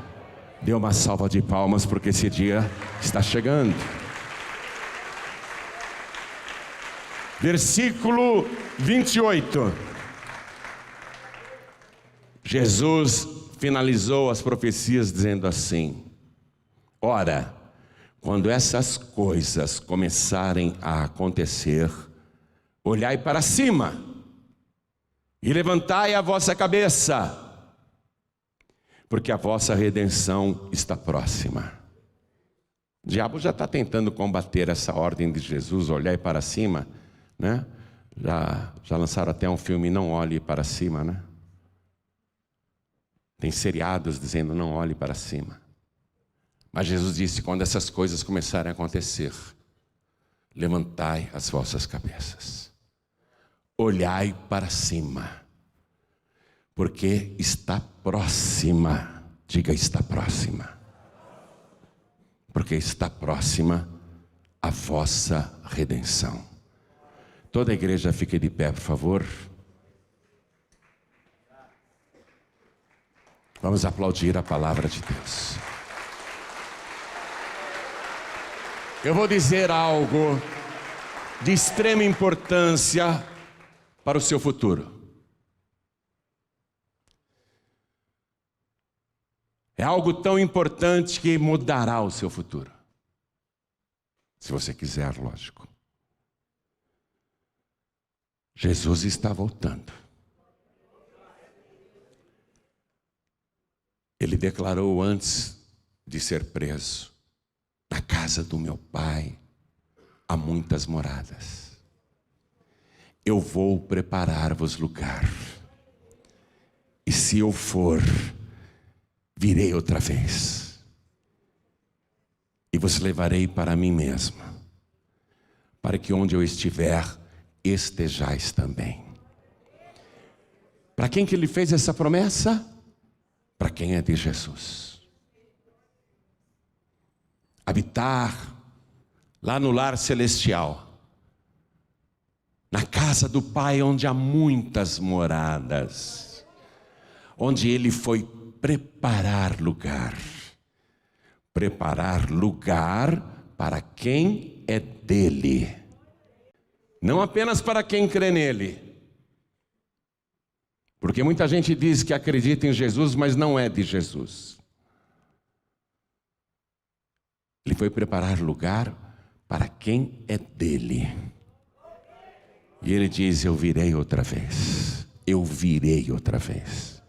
Speaker 1: Dê uma salva de palmas, porque esse dia está chegando. Versículo 28. Jesus finalizou as profecias dizendo assim: ora, quando essas coisas começarem a acontecer, olhai para cima e levantai a vossa cabeça, porque a vossa redenção está próxima. O diabo já está tentando combater essa ordem de Jesus, olhai para cima, né? Já lançaram até um filme, Não Olhe para Cima, né? Tem seriados dizendo não olhe para cima. Mas Jesus disse, quando essas coisas começarem a acontecer, levantai as vossas cabeças. Olhai para cima. Porque está próxima. Diga, está próxima. Porque está próxima a vossa redenção. Toda a igreja fique de pé, por favor. Vamos aplaudir a palavra de Deus. Eu vou dizer algo de extrema importância para o seu futuro. É algo tão importante que mudará o seu futuro. Se você quiser, lógico. Jesus está voltando. Ele declarou antes de ser preso: na casa do meu Pai há muitas moradas. Eu vou preparar-vos lugar. E se eu for, virei outra vez. E vos levarei para mim mesmo, para que onde eu estiver, estejais também. Para quem que ele fez essa promessa? Para quem é de Jesus. Habitar lá no lar celestial, na casa do Pai, onde há muitas moradas, onde ele foi preparar lugar para quem é dele, não apenas para quem crê nele. Porque muita gente diz que acredita em Jesus, mas não é de Jesus. Ele foi preparar lugar para quem é dele. E ele diz: eu virei outra vez. Eu virei outra vez.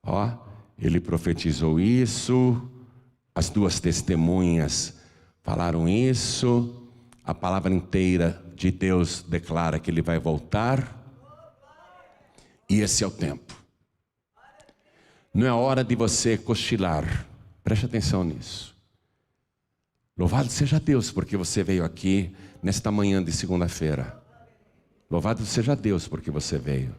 Speaker 1: Ó, ele profetizou isso, as duas testemunhas falaram isso, a palavra inteira de Deus declara que ele vai voltar. E esse é o tempo. Não é hora de você cochilar. Preste atenção nisso. Louvado seja Deus porque você veio aqui nesta manhã de segunda-feira. Louvado seja Deus porque você veio.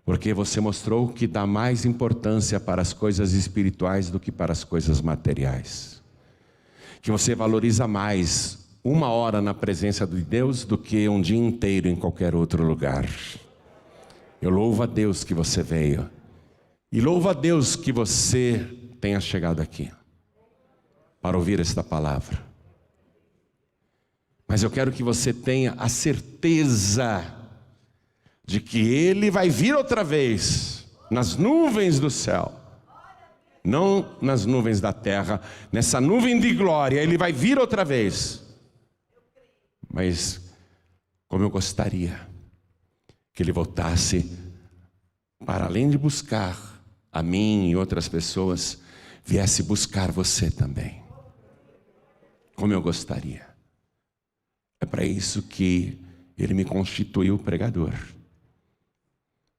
Speaker 1: Porque você mostrou que dá mais importância para as coisas espirituais do que para as coisas materiais. Que você valoriza mais uma hora na presença de Deus do que um dia inteiro em qualquer outro lugar. Eu louvo a Deus que você veio. E louvo a Deus que você tenha chegado aqui para ouvir esta palavra. Mas eu quero que você tenha a certeza de que Ele vai vir outra vez nas nuvens do céu. Não nas nuvens da terra, nessa nuvem de glória. Ele vai vir outra vez. Mas como eu gostaria que ele voltasse para, além de buscar a mim e outras pessoas, viesse buscar você também. Como eu gostaria. É para isso que ele me constituiu pregador.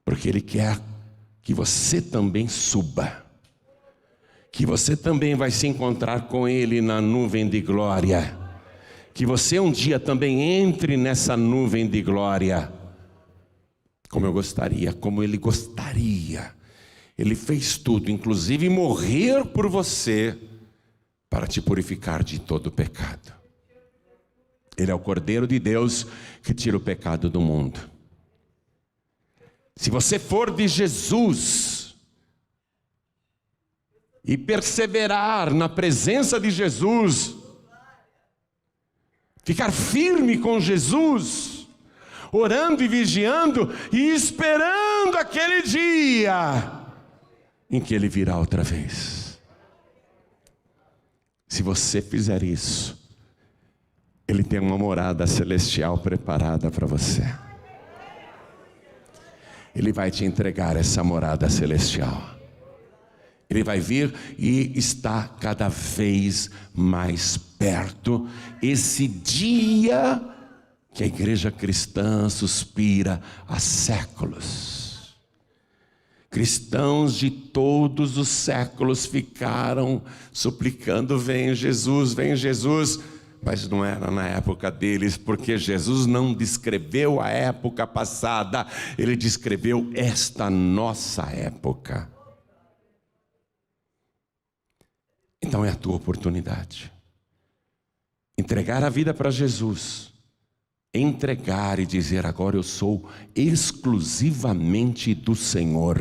Speaker 1: Porque ele quer que você também suba. Que você também vai se encontrar com ele na nuvem de glória. Que você um dia também entre nessa nuvem de glória. Como eu gostaria, como ele gostaria. Ele fez tudo, inclusive morrer por você, para te purificar de todo pecado. Ele é o Cordeiro de Deus que tira o pecado do mundo. Se você for de Jesus e perseverar na presença de Jesus, ficar firme com Jesus, orando e vigiando e esperando aquele dia em que ele virá outra vez. Se você fizer isso, ele tem uma morada celestial preparada para você. Ele vai te entregar essa morada celestial. Ele vai vir e está cada vez mais perto. Esse dia que a igreja cristã suspira há séculos. Cristãos de todos os séculos ficaram suplicando: vem Jesus, vem Jesus. Mas não era na época deles, porque Jesus não descreveu a época passada, ele descreveu esta nossa época. Então é a tua oportunidade. Entregar a vida para Jesus. Entregar e dizer: agora eu sou exclusivamente do Senhor.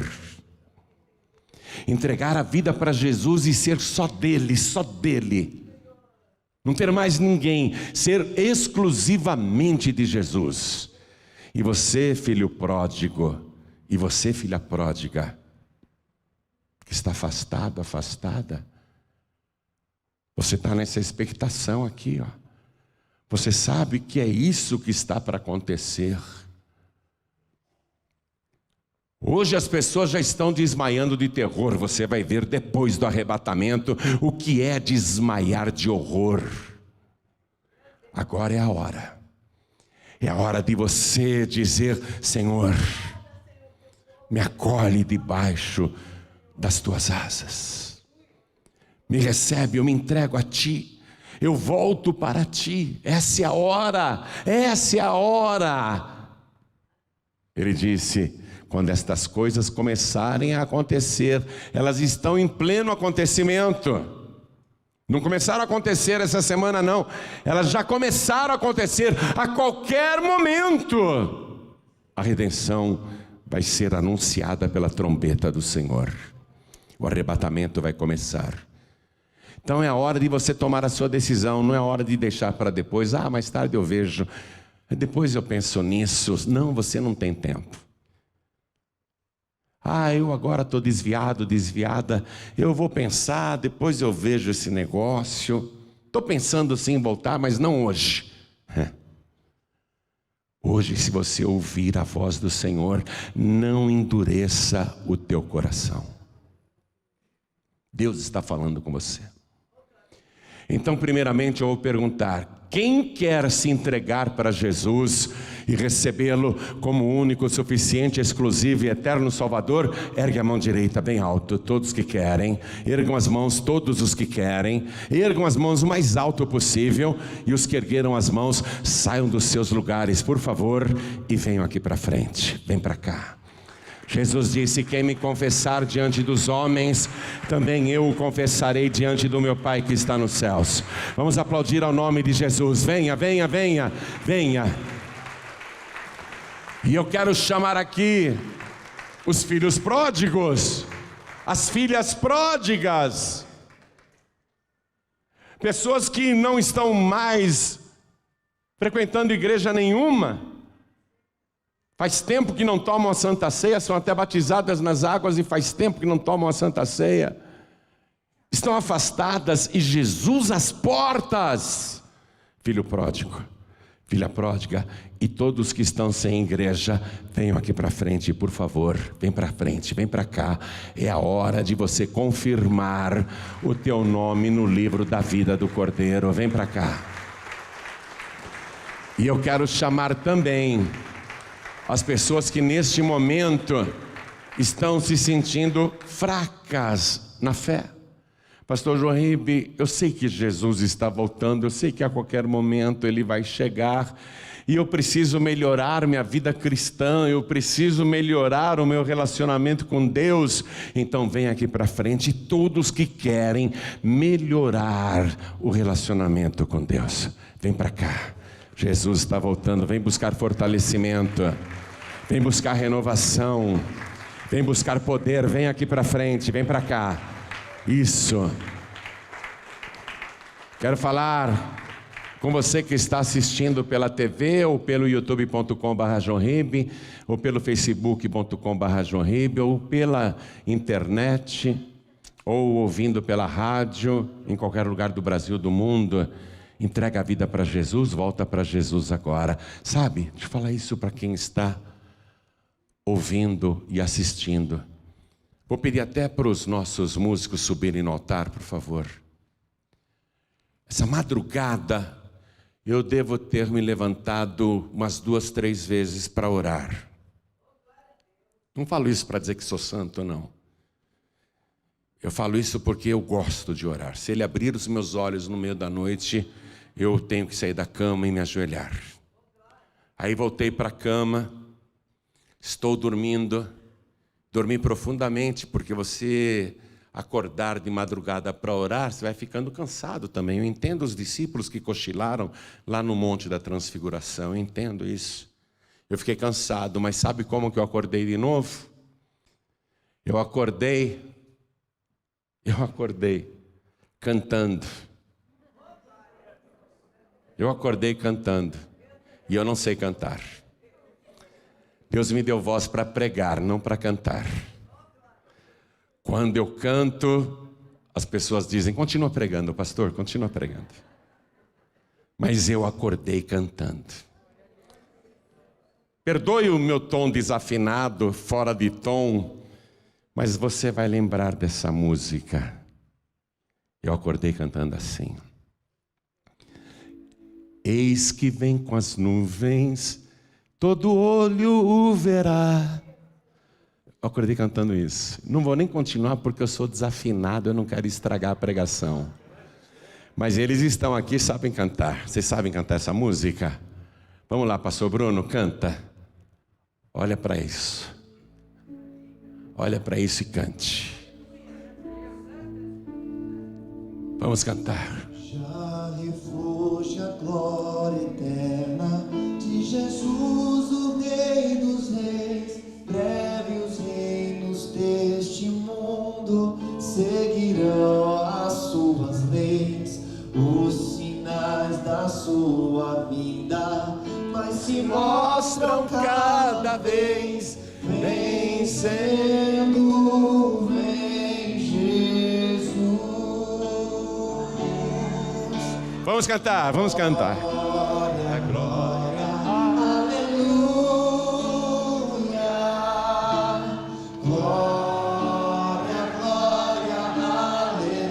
Speaker 1: Entregar a vida para Jesus e ser só dele, só dele. Não ter mais ninguém, ser exclusivamente de Jesus. E você, filho pródigo, e você, filha pródiga, que está afastado, afastada, você está nessa expectação aqui, ó. Você sabe que é isso que está para acontecer. Hoje as pessoas já estão desmaiando de terror. Você vai ver depois do arrebatamento o que é desmaiar de horror. Agora é a hora. É a hora de você dizer: Senhor, me acolhe debaixo das tuas asas. Me recebe, eu me entrego a ti. Eu volto para ti. Essa é a hora. Essa é a hora. Ele disse: quando estas coisas começarem a acontecer, elas estão em pleno acontecimento. Não começaram a acontecer essa semana, não. Elas já começaram a acontecer a qualquer momento. A redenção vai ser anunciada pela trombeta do Senhor. O arrebatamento vai começar. Então é a hora de você tomar a sua decisão. Não é a hora de deixar para depois. Mais tarde eu vejo. Depois eu penso nisso. Não, você não tem tempo. Eu agora estou desviado, desviada. Eu vou pensar, depois eu vejo esse negócio. Estou pensando sim em voltar, mas não hoje. Hoje, se você ouvir a voz do Senhor, não endureça o teu coração. Deus está falando com você. Então, primeiramente eu vou perguntar: quem quer se entregar para Jesus e recebê-lo como único, suficiente, exclusivo e eterno Salvador? Ergue a mão direita bem alto, todos que querem. Ergam as mãos, todos os que querem. Ergam as mãos o mais alto possível. E os que ergueram as mãos, saiam dos seus lugares, por favor, e venham aqui para frente. Vem para cá. Jesus disse: quem me confessar diante dos homens, também eu o confessarei diante do meu Pai que está nos céus. Vamos aplaudir ao nome de Jesus. Venha, venha, venha, venha. E eu quero chamar aqui os filhos pródigos, as filhas pródigas, pessoas que não estão mais frequentando igreja nenhuma. Faz tempo que não tomam a Santa Ceia, são até batizadas nas águas e faz tempo que não tomam a Santa Ceia. Estão afastadas e Jesus às portas. Filho pródigo, filha pródiga e todos que estão sem igreja, venham aqui para frente, por favor. Vem para frente, vem para cá. É a hora de você confirmar o teu nome no livro da vida do Cordeiro. Vem para cá. E eu quero chamar também as pessoas que neste momento estão se sentindo fracas na fé. Pastor João Ribe, eu sei que Jesus está voltando, eu sei que a qualquer momento Ele vai chegar, e eu preciso melhorar minha vida cristã, eu preciso melhorar o meu relacionamento com Deus. Então vem aqui para frente todos que querem melhorar o relacionamento com Deus. Vem para cá. Jesus está voltando, vem buscar fortalecimento, vem buscar renovação, vem buscar poder, vem aqui para frente, vem para cá. Isso. Quero falar com você que está assistindo pela TV, ou pelo youtube.com/joãoribe, ou pelo facebook.com/joãoribe, ou pela internet, ou ouvindo pela rádio, em qualquer lugar do Brasil, do mundo. Entrega a vida para Jesus, volta para Jesus agora. Sabe, deixa eu falar isso para quem está ouvindo e assistindo. Vou pedir até para os nossos músicos subirem no altar, por favor. Essa madrugada, eu devo ter me levantado umas 2, 3 vezes para orar. Não falo isso para dizer que sou santo, não. Eu falo isso porque eu gosto de orar. Se Ele abrir os meus olhos no meio da noite, eu tenho que sair da cama e me ajoelhar. Aí voltei para a cama, estou dormindo, dormi profundamente, porque você acordar de madrugada para orar, você vai ficando cansado também. Eu entendo os discípulos que cochilaram lá no Monte da Transfiguração, eu entendo isso. Eu fiquei cansado, mas sabe como que eu acordei de novo? Eu acordei cantando. Eu acordei cantando e eu não sei cantar. Deus me deu voz para pregar, não para cantar. Quando eu canto, as pessoas dizem: continua pregando, pastor, continua pregando. Mas eu acordei cantando. Perdoe o meu tom desafinado, fora de tom, mas você vai lembrar dessa música. Eu acordei cantando assim: eis que vem com as nuvens, todo olho o verá. Eu acordei cantando isso. Não vou nem continuar porque eu sou desafinado, eu não quero estragar a pregação. Mas eles estão aqui, sabem cantar. Vocês sabem cantar essa música? Vamos lá, pastor Bruno, canta. Olha para isso. Olha para isso e cante. Vamos cantar.
Speaker 2: Já refúgio a glória eterna de Jesus, o Rei dos Reis. Breve os reinos deste mundo seguirão as suas leis. Os sinais da sua vinda mas se mostram cada vez. Vencendo, vem Jesus.
Speaker 1: Vamos cantar, vamos cantar.
Speaker 2: Glória, glória, aleluia. Glória, glória, aleluia.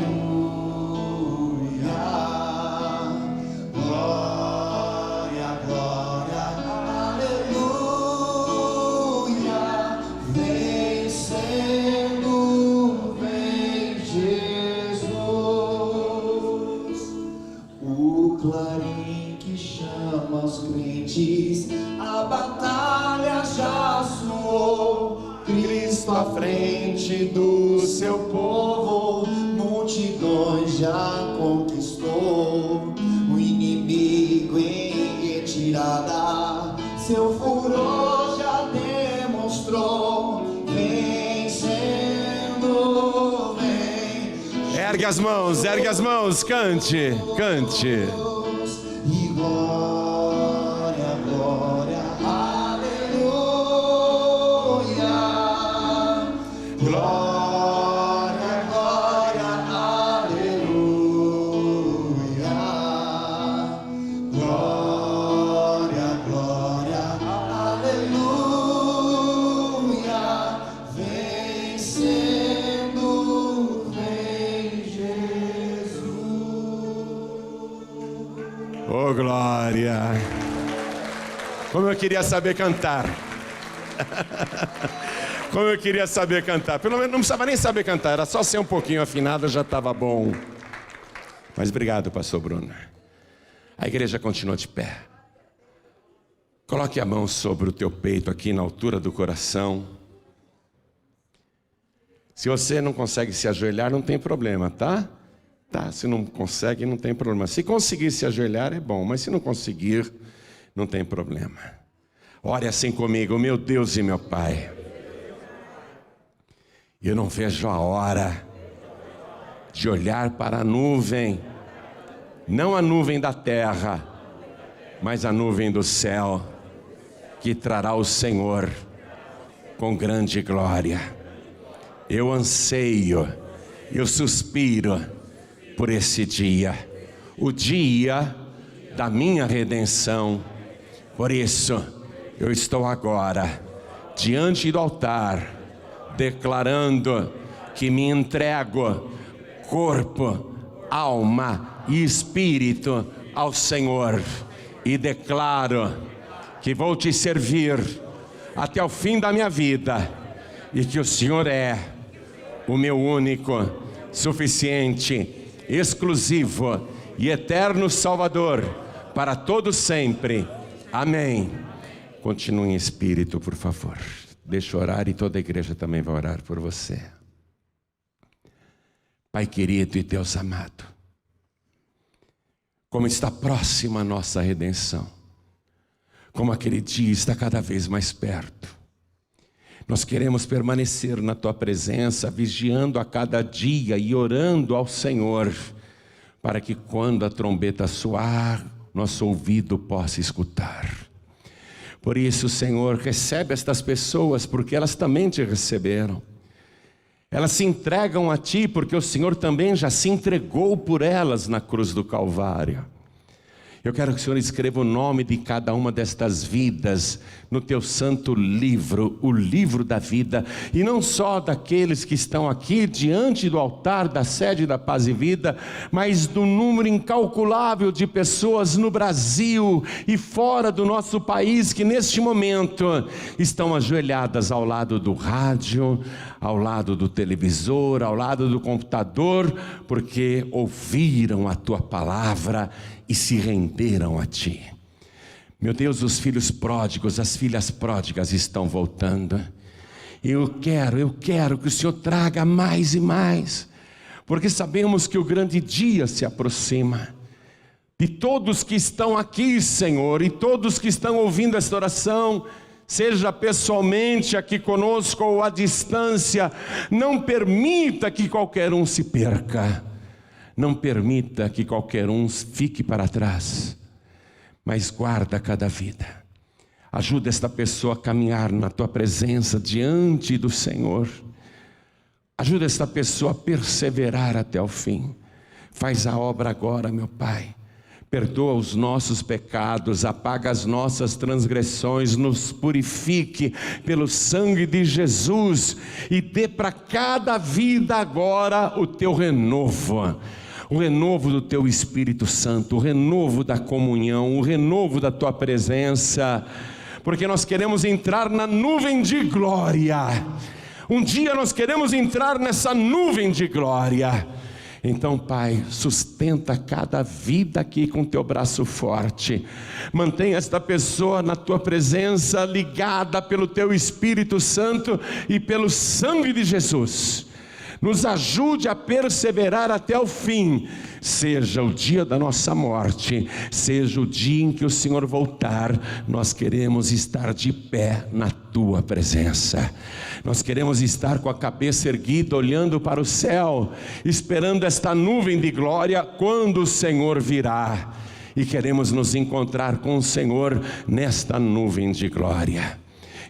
Speaker 2: Glória, glória, aleluia. Vencendo, vem Jesus. O clarim que chama os crentes, a batalha já soou. Cristo à frente do seu povo, multidões já conquistou. O inimigo em retirada, seu furor já demonstrou. Vencendo, vem
Speaker 1: Ergue as mãos, cante, cante.
Speaker 2: e glória, glória, aleluia. Glória, glória, aleluia. Glória, glória, aleluia. Vencendo, vem Jesus.
Speaker 1: Oh, glória. Como eu queria saber cantar. Como eu queria saber cantar. Pelo menos não precisava nem saber cantar, era só ser um pouquinho afinado, já estava bom. Mas obrigado, pastor Bruno. A igreja continua de pé. Coloque a mão sobre o teu peito, aqui na altura do coração. Se você não consegue se ajoelhar, não tem problema, tá? Tá, se não consegue, não tem problema. Se conseguir se ajoelhar, é bom, mas se não conseguir, não tem problema. Ore assim comigo: meu Deus e meu Pai, eu não vejo a hora de olhar para a nuvem, não a nuvem da terra, mas a nuvem do céu, que trará o Senhor com grande glória. Eu anseio, eu suspiro por esse dia, o dia da minha redenção. Por isso, eu estou agora diante do altar, declarando que me entrego, corpo, alma e espírito ao Senhor, e declaro que vou te servir até o fim da minha vida, e que o Senhor é o meu único, suficiente, exclusivo e eterno Salvador para todo sempre. Amém. Continue em espírito, por favor. Deixa eu orar e toda a igreja também vai orar por você. Pai querido e Deus amado, como está próxima a nossa redenção, como aquele dia está cada vez mais perto. Nós queremos permanecer na Tua presença, vigiando a cada dia e orando ao Senhor, para que quando a trombeta soar, nosso ouvido possa escutar. Por isso, Senhor, recebe estas pessoas, porque elas também te receberam. Elas se entregam a Ti, porque o Senhor também já se entregou por elas na cruz do Calvário. Eu quero que o Senhor escreva o nome de cada uma destas vidas no Teu santo livro, o livro da vida, e não só daqueles que estão aqui diante do altar da sede da Paz e Vida, mas do número incalculável de pessoas no Brasil e fora do nosso país que neste momento estão ajoelhadas ao lado do rádio, ao lado do televisor, ao lado do computador, porque ouviram a Tua palavra e se renderam a Ti. Meu Deus, os filhos pródigos, as filhas pródigas estão voltando. Eu quero que o Senhor traga mais e mais, porque sabemos que o grande dia se aproxima. De todos que estão aqui, Senhor, e todos que estão ouvindo esta oração, seja pessoalmente aqui conosco ou à distância, não permita que qualquer um se perca. Não permita que qualquer um fique para trás, mas guarda cada vida. Ajuda esta pessoa a caminhar na Tua presença diante do Senhor. Ajuda esta pessoa a perseverar até o fim. Faz a obra agora, meu Pai. Perdoa os nossos pecados, apaga as nossas transgressões, nos purifique pelo sangue de Jesus e dê para cada vida agora o Teu renovo. O renovo do Teu Espírito Santo, o renovo da comunhão, o renovo da Tua presença, porque nós queremos entrar na nuvem de glória. Um dia nós queremos entrar nessa nuvem de glória. Então, Pai, sustenta cada vida aqui com Teu braço forte. Mantenha esta pessoa na Tua presença, ligada pelo Teu Espírito Santo e pelo sangue de Jesus. Nos ajude a perseverar até o fim, seja o dia da nossa morte, seja o dia em que o Senhor voltar. Nós queremos estar de pé na Tua presença. Nós queremos estar com a cabeça erguida, olhando para o céu, esperando esta nuvem de glória quando o Senhor virá. E queremos nos encontrar com o Senhor nesta nuvem de glória.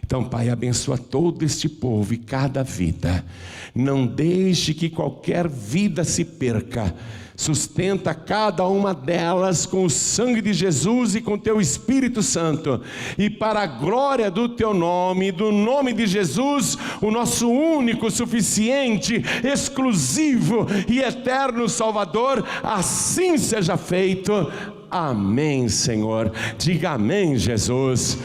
Speaker 1: Então, Pai, abençoa todo este povo e cada vida. Não deixe que qualquer vida se perca. Sustenta cada uma delas com o sangue de Jesus e com Teu Espírito Santo. E para a glória do Teu nome, do nome de Jesus, o nosso único, suficiente, exclusivo e eterno Salvador, assim seja feito. Amém, Senhor. Diga amém, Jesus.